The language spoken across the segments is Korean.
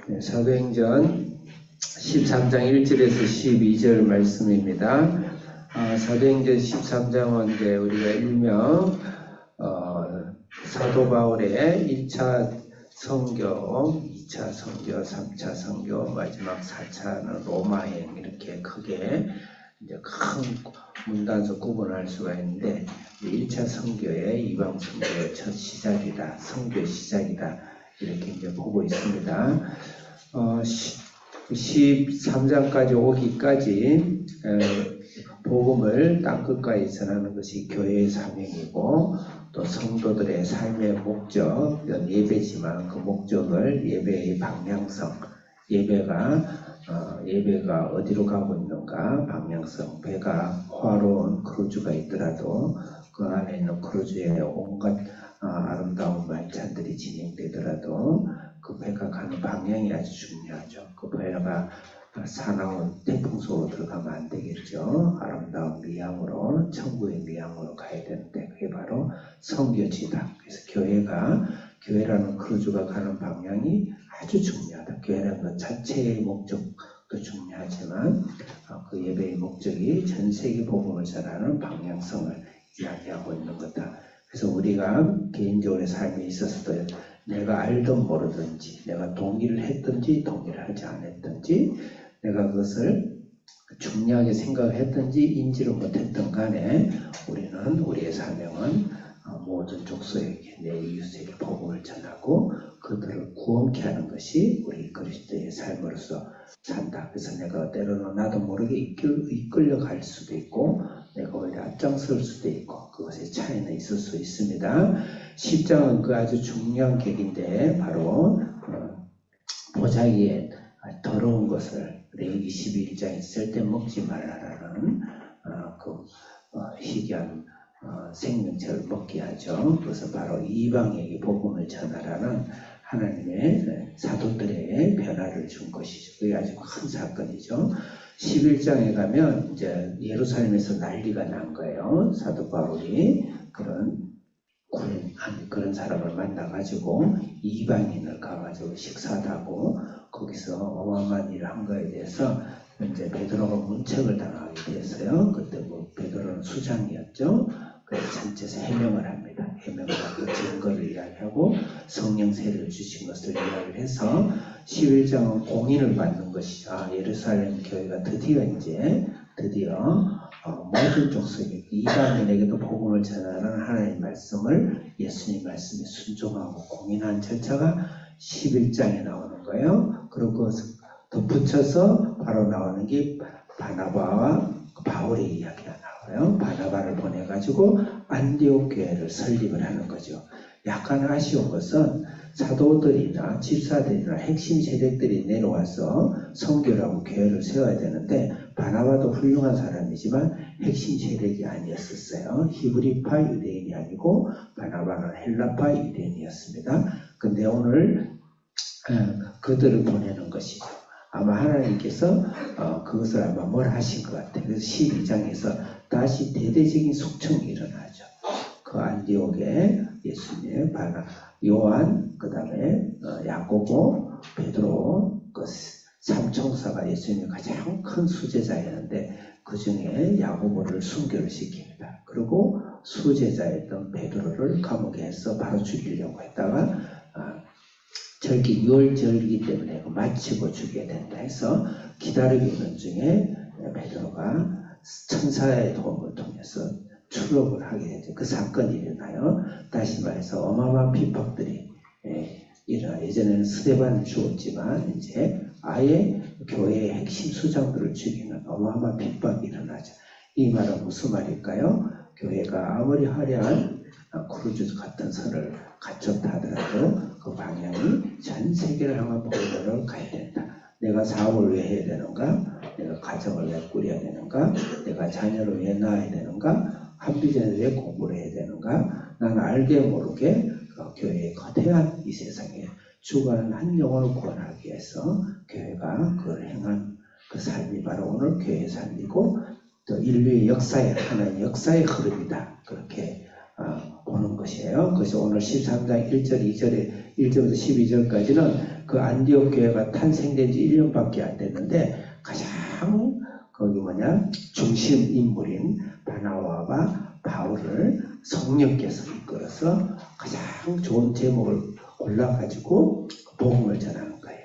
네, 사도행전 13장 1절에서 12절 말씀입니다. 사도행전 13장은 이제 우리가 일명 사도 바울의 1차 선교, 2차 선교, 3차 선교, 마지막 4차는 로마행 이렇게 크게 이제 큰 문단서 구분할 수가 있는데 1차 선교의 이방 선교의 첫 시작이다, 선교 시작이다. 이렇게 이제 보고 있습니다. 13장까지 오기까지 복음을 땅끝까지 전하는 것이 교회의 사명이고 또 성도들의 삶의 목적, 예배지만 그 목적을 예배의 방향성, 예배가 어디로 가고 있는가 방향성, 배가 화로운 크루즈가 있더라도 그 안에 있는 크루즈에 온갖 아름다운 말찬들이 진행되더라도 그 배가 가는 방향이 아주 중요하죠. 그 배가 사나운 태풍 속으로 들어가면 안 되겠죠. 아름다운 미항으로, 천국의 미항으로 가야 되는데 그게 바로 선교지다. 그래서 교회라는 크루즈가 가는 방향이 아주 중요하다. 교회라는 것 자체의 목적도 중요하지만 그 예배의 목적이 전 세계 복음을 전하는 방향성을 이야기하고 있는 거다. 그래서 우리가 개인적으로 삶에 있어서도 내가 알든 모르든지 내가 동의를 했든지 동의를 하지 않았든지 내가 그것을 중요하게 생각했든지 인지를 못했던 간에 우리의 사명은 모든 족속에게 내 이웃에게 복음을 전하고 그들을 구원케 하는 것이 우리 그리스도의 삶으로서 산다. 그래서 내가 때로는 나도 모르게 이끌려갈 수도 있고 내가 오히려 앞장설 수도 있고 그것의 차이는 있을 수 있습니다. 10장은 그 아주 중요한 계기인데 바로 보자기에 더러운 것을 레위기 12장에 쓸데 먹지 말라라는 희귀한 생명체를 먹게 하죠. 그래서 바로 이방에게 복음을 전하라는 하나님의 사도들의 변화를 준 것이죠. 그게 아주 큰 사건이죠. 11장에 가면 이제 예루살렘에서 난리가 난 거예요. 사도 바울이 그런 사람을 만나가지고 이방인을 가가지고 식사도 하고 거기서 어마어마한 일을 한 거에 대해서 이제 베드로가 문책을 당하게 됐어요. 그때 베드로는 수장이었죠. 그래서 전체에서 해명을 합니다. 해명을 하고 증거를 이야기하고 성령 세례를 주신 것을 이야기를 해서 11장은 공인을 받는 것이죠. 예루살렘 교회가 드디어 모든 족속에 이방인에게도 복음을 전하는 하나님의 말씀을 예수님 말씀에 순종하고 공인한 절차가 11장에 나오는 거예요. 그리고 그것을 덧붙여서 바로 나오는 게 바나바와 바울의 이야기가 나와요. 바나바를 보내가지고 안디옥 교회를 설립을 하는 거죠. 약간 아쉬운 것은 사도들이나 집사들이나 핵심 세력들이 내려와서 선교라고 교회를 세워야 되는데 바나바도 훌륭한 사람이지만 핵심 세력이 아니었었어요. 히브리파 유대인이 아니고 바나바는 헬라파 유대인이었습니다. 근데 오늘 그들을 보내는 것이죠. 아마 하나님께서 그것을 아마 뭘 하신 것 같아요. 그래서 12장에서 다시 대대적인 숙청이 일어나죠. 그 안디옥에 예수님, 요한, 그 다음에 야고보, 베드로, 그 삼총사가 예수님의 가장 큰 수제자였는데 그 중에 야고보를 순교를 시킵니다. 그리고 수제자였던 베드로를 감옥에 해서 바로 죽이려고 했다가 절기 6월 절기 때문에 마치고 죽여야 된다 해서 기다리고 있는 중에 베드로가 천사의 도움을 통해서 추록을 하게 되죠. 그 사건이 일어나요. 다시 말해서 어마어마한 핍박들이 일어나. 예전에는 스데반을 죽었지만 이제 아예 교회의 핵심 수장들을 죽이는 어마어마한 핍박이 일어나죠. 이 말은 무슨 말일까요? 교회가 아무리 화려한 크루즈 같은 선을 갖췄다 하더라도 그 방향이 전 세계를 향한 복음으로 가야 된다. 내가 사업을 왜 해야 되는가? 내가 가정을 왜 꾸려야 되는가? 내가 자녀를 왜 낳아야 되는가? 한비전에 왜 공부를 해야 되는가? 나는 알게 모르게 교회의 거대한 이 세상에 죽어가는 한 영혼을 구원하기 위해서 교회가 그걸 행한 그 삶이 바로 오늘 교회의 삶이고 또 인류의 역사의 하나의 역사의 흐름이다. 그렇게 보는 것이에요. 그래서 오늘 13장 1절, 2절에 1절부터 12절까지는 그 안디옥 교회가 탄생된 지 1년밖에 안 됐는데 가장 거기 중심 인물인 바나바와 바울을 성령께서 이끌어서 가장 좋은 제목을 골라가지고 복음을 전하는 거예요.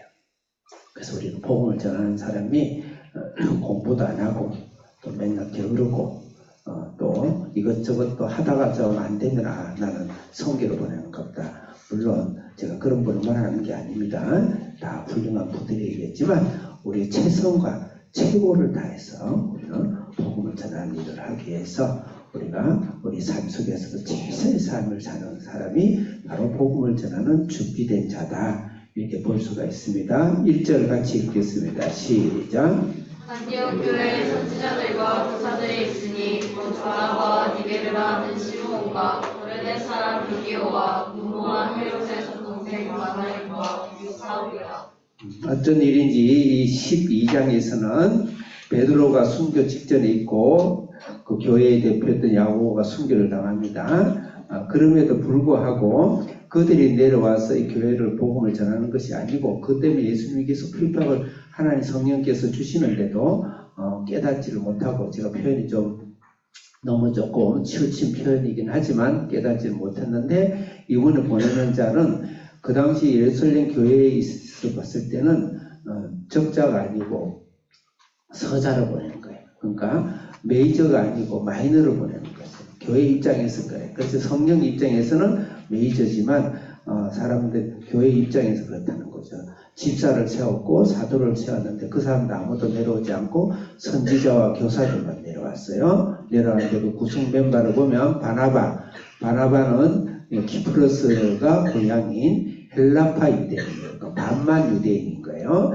그래서 우리는 복음을 전하는 사람이 공부도 안 하고 또 맨날 게으르고 또 이것저것 또 하다가 좀 안 되면 나는 성교를 보내는 겁니다. 물론 제가 그런 분을 말하는 게 아닙니다. 다 훌륭한 분들이겠지만 우리 최선과 최고를 다해서 우리는 복음을 전하는 일을 하기 위해서 우리가 우리 삶 속에서도 최선의 삶을 사는 사람이 바로 복음을 전하는 준비된 자다. 이렇게 볼 수가 있습니다. 1절 같이 읽겠습니다. 시작. 안디옥 교회에 선지자들과 교사들이 있으니 곧 바나바와 니게르라 하는 시므온과 고레네 사람 루기오와 문모한 헤롯의 손동생 마나엘과 사울이라. 어떤 일인지 이 12장에서는 베드로가 순교 직전에 있고 그 교회의 대표였던 야고보가 순교를 당합니다. 그럼에도 불구하고 그들이 내려와서 이 교회를 복음을 전하는 것이 아니고 그 때문에 예수님께서 필박을 하나님 성령께서 주시는데도 깨닫지를 못하고, 제가 표현이 좀 너무 조금 치우친 표현이긴 하지만 깨닫지를 못했는데, 이번에 보내는 자는 그 당시 예루살렘 교회에 있어 봤을 때는 적자가 아니고 서자를 보내는 거예요. 그러니까 메이저가 아니고 마이너를 보내는 거예요. 교회 입장에서 그래. 그래서 성령 입장에서는 메이저지만 사람들 교회 입장에서 그렇다는 거죠. 집사를 세웠고 사도를 세웠는데 그 사람도 아무도 내려오지 않고 선지자와 교사들만 내려왔어요. 내려왔는데 그 구성 멤버를 보면 바나바는 키프로스가 고향인 헬라파 유대인이에요. 반만 유대인인 거예요.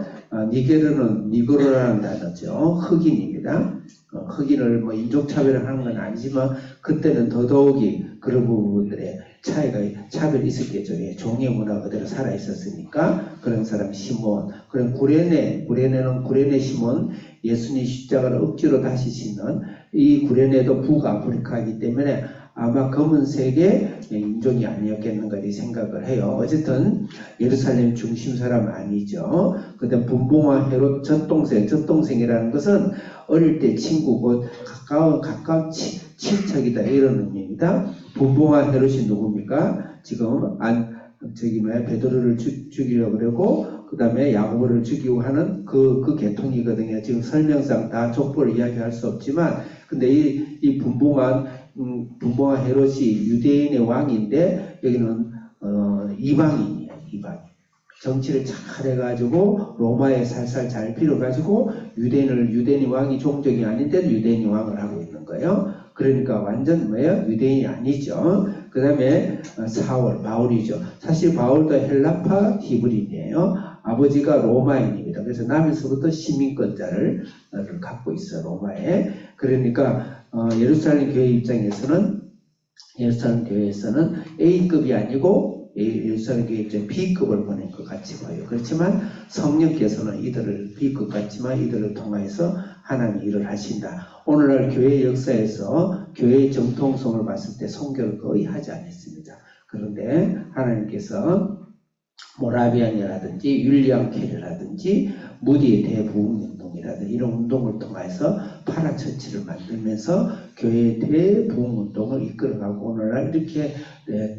니게르는 니그로라는 단어죠. 흑인입니다. 흑인을 인종차별을 하는 건 아니지만 그때는 더더욱이 그런 부분들에 차별이 있었겠죠. 종의 문화가 그대로 살아있었으니까. 그런 사람 시몬, 그런 구레네는 구레네 시몬, 예수님 십자가를 억지로 다시 싣는 이 구레네도 북아프리카이기 때문에 아마 검은색의 인종이 아니었겠는가 이 생각을 해요. 어쨌든 예루살렘 중심 사람 아니죠. 그다음 분봉아 헤롯 젖동생이라는 것은 어릴 때 친구고 가까운 친척이다 이런 의미입니다. 분봉아 헤롯이 누굽니까? 지금 베드로를 죽이려고 그러고 그 다음에 야고보를 죽이고 하는 그 계통이거든요. 지금 설명상 다 족보를 이야기할 수 없지만, 근데 이 분봉아 헤롯이 유대인의 왕인데 여기는 이방인이에요. 이방인. 정치를 잘 해가지고 로마에 살살 잘 빌어가지고 유대인이 왕이 종족이 아닌데도 유대인이 왕을 하고 있는 거예요. 그러니까 완전 유대인이 아니죠. 그 다음에 바울이죠. 사실 바울도 헬라파 히브리인이에요. 아버지가 로마인입니다. 그래서 남에서부터 시민권자를 갖고 있어요. 로마에. 그러니까 예루살렘 교회 입장에서는 예루살렘 교회에서는 A급이 아니고 예루살렘 교회 입장에 B급을 보낸 것 같이 보여요. 그렇지만 성령께서는 이들을 B급 같지만 이들을 통해서 하나님이 일을 하신다. 오늘날 교회 역사에서 교회의 정통성을 봤을 때 선교를 거의 하지 않았습니다. 그런데 하나님께서 모라비안이라든지 윌리엄 캐리라든지 무디의 대부흥운동이라든지 이런 운동을 통해서 파라처치를 만들면서 교회의 대부흥운동을 이끌어가고 오늘날 이렇게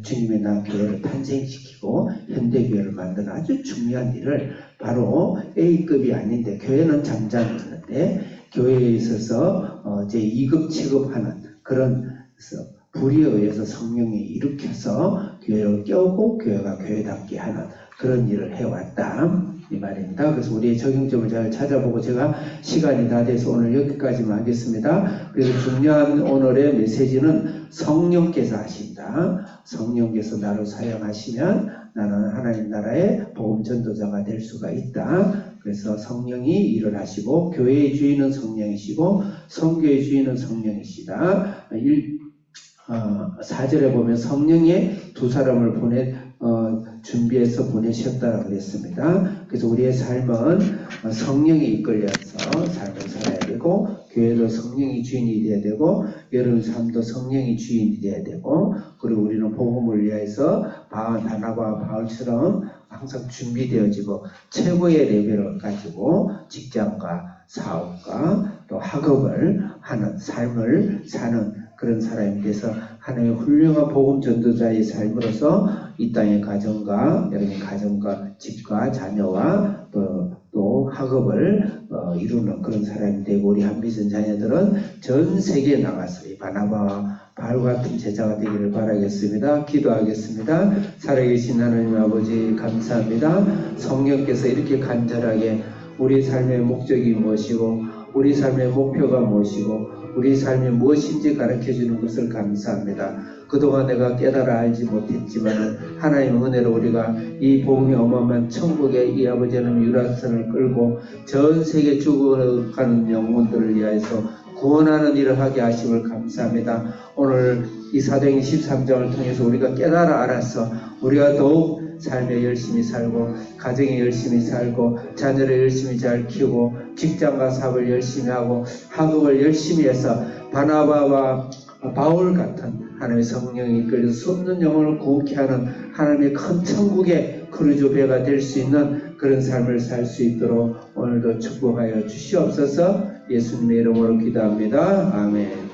주님의 나 교회를 탄생시키고 현대교회를 만드는 아주 중요한 일을 바로 A급이 아닌데 교회는 잠잠했는데 교회에 있어서 제2급 취급하는 그런 불의에 의해서 성령이 일으켜서 교회를 깨우고 교회가 교회답게 하는 그런 일을 해왔다 이 말입니다. 그래서 우리의 적용점을 잘 찾아보고 제가 시간이 다 돼서 오늘 여기까지만 하겠습니다. 그래서 중요한 오늘의 메시지는 성령께서 하신다. 성령께서 나를 사용하시면 나는 하나님 나라의 복음 전도자가 될 수가 있다. 그래서 성령이 일을 하시고 교회의 주인은 성령이시고 선교의 주인은 성령이시다. 4절에 보면 성령의 두 사람을 준비해서 보내셨다고 그랬습니다. 그래서 우리의 삶은 성령이 이끌려서 삶을 살아야 되고, 교회도 성령이 주인이 되어야 되고, 여러분 삶도 성령이 주인이 되어야 되고, 그리고 우리는 복음을 위해서 바나바와 바울처럼 항상 준비되어지고 최고의 레벨을 가지고 직장과 사업과 또 학업을 하는 삶을 사는 그런 사람이 돼서 하나님의 훌륭한 복음 전도자의 삶으로서 이 땅의 가정과 여러분의 가정과 집과 자녀와 또 학업을 이루는 그런 사람이 되고, 우리 한비전 자녀들은 전 세계에 나가서 이 바나바와 바울 같은 제자가 되기를 바라겠습니다. 기도하겠습니다. 살아계신 하나님 아버지 감사합니다. 성령께서 이렇게 간절하게 우리 삶의 목적이 무엇이고 우리 삶의 목표가 무엇이고 우리 삶이 무엇인지 가르쳐주는 것을 감사합니다. 그동안 내가 깨달아 알지 못했지만 하나님의 은혜로 우리가 이 복음이 어마어마한 천국의 이 아버지 하나님 유람선을 끌고 전 세계 죽어가는 영혼들을 위하여서 구원하는 일을 하게 하심을 감사합니다. 오늘 이 사도행 13장을 통해서 우리가 깨달아 알아서 우리가 더욱 삶에 열심히 살고 가정에 열심히 살고 자녀를 열심히 잘 키우고 직장과 사업을 열심히 하고 학업을 열심히 해서 바나바와 바울 같은 하나님의 성령이 이끌려서 수없는 영혼을 구원케 하는 하나님의 큰 천국의 크루즈배가 될 수 있는 그런 삶을 살 수 있도록 오늘도 축복하여 주시옵소서. 예수님의 이름으로 기도합니다. 아멘.